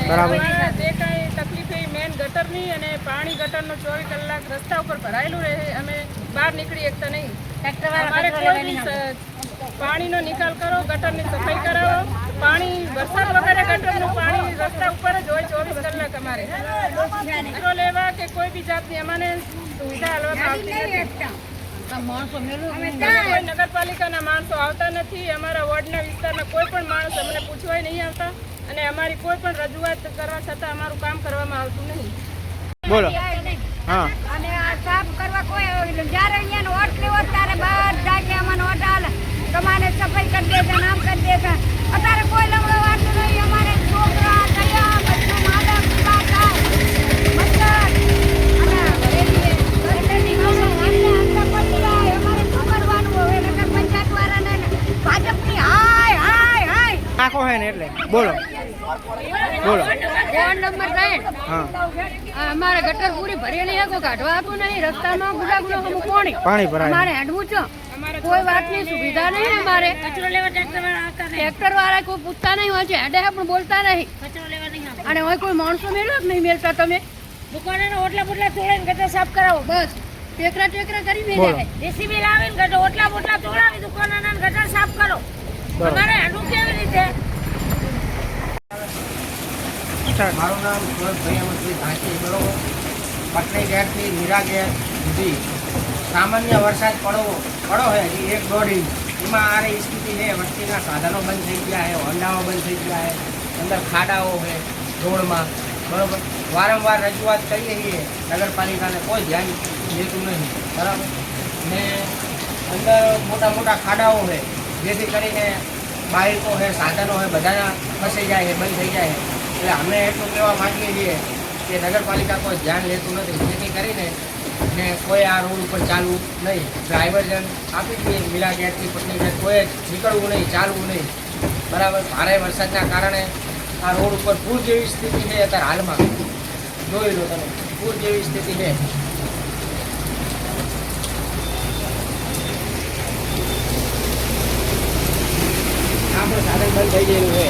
બરાબર. જે કાંઈ તકલીફ એ મેન ગટરની અને પાણી ગટરનું 24 કલાક રસ્તા ઉપર ભરાયેલું રહે, અમે બહાર નીકળી શકતા નહીં. અમારે કોઈ બી પાણીનો નિકાલ કરો, ગટરની સફાઈ કરાવો. પાણી વરસાદ વગર ગટરનું પાણી રસ્તા ઉપર જ હોય 24 કલાક. અમારે કચરો લેવા કે કોઈ બી જાતની અમને સુવિધા હાલવામાં આવતી નથી. કોઈ નગરપાલિકાના માણસો આવતા નથી. અમારા વોર્ડના વિસ્તારના કોઈ પણ માણસ અમને પૂછવાય નહીં આવતા અને અમારી કોઈ પણ રજૂઆત કરવા છતાં અમારું કામ કરવામાં આવતું નહીં. બોલો. હા. અને આ સાફ કરવા કોઈ જ્યારે અહીંયા વોટ લેવો ત્યારે બધા કે અમને વોટ હાલે, તમારે સફાઈ કરી દેશે, નામ કરી દેશે. અત્યારે કોઈ લમડો વાંચતું નહીં. અમારે છોકરા કયા બધું માદક પીવા થાય મચ્છર અને અમારે શું કરવાનું હવે? નગર પંચાયત વાળાને ભાજપની હાય હાય હાય આખો હે ને એટલે બોલો. બોલો. Ward number 9. હા. અમારે ગટર પૂરી ભરેલી છે, કોઈ કાઢવા આપતું નહીં. રસ્તામાં ગુડા પાણી ભરાય. અમારે હેડવું છે, કોઈ વાતની સુવિધા નહીં. અમારે કચરો લેવા ટ્રેક્ટર વાળા કોઈ પૂછતા નહીં હોય છે, હેડે પણ બોલતા નહીં. અને હોય કોઈ માણસો મેળવો કે નહીં મેળતા? તમે દુકાનના ઓટલા બોટલા તોડીને ગટર સાફ કરાવો, બસ ટેકરા કરી મેળવે. જેસીબી લાવીને ગટર ઓટલા બોટલા તોડાવી દુકાનના ગટર સાફ કરો. અમારે હેડવું કેવી રીતે? મારું નામ સુરતભાઈ અમરભાઈ ધાંચી, બરોબર. પટણી ગેટથી મીરા ગેટ સુધી સામાન્ય વરસાદ પડો છે હજી 1-1.5 ઇંચ. એમાં આ સ્થિતિ છે, વસ્તીના સાધનો બંધ થઈ ગયા છે, હોન્ડાઓ બંધ થઈ ગયા છે, અંદર ખાડાઓ છે રોડમાં, બરાબર. વારંવાર રજૂઆત કરીએ છીએ નગરપાલિકાને, કોઈ ધ્યાન લેતું નહીં, બરાબર. ને અંદર મોટા મોટા ખાડાઓ છે, જેથી કરીને બાઇકો છે, સાધનો છે, બધાના ફસાઈ જાય છે, બંધ થઈ જાય છે. એટલે અમે એટલું કહેવા માંગીએ છીએ કે નગરપાલિકા કોઈ ધ્યાન લેતું નથી, જેથી કરીને ને કોઈ આ રોડ ઉપર ચાલવું નહીં. ડ્રાઈવરજન આપી દઈએ મીરા ગેટથી પટણી ગેટ, કોઈ નીકળવું નહીં, ચાલવું નહીં, બરાબર. ભારે વરસાદના કારણે આ રોડ ઉપર પૂર જેવી સ્થિતિ છે અત્યારે હાલમાં. જોઈ લો તમે, પૂર જેવી સ્થિતિ છે. આપણું સાધન બંધ થઈ ગયેલું છે.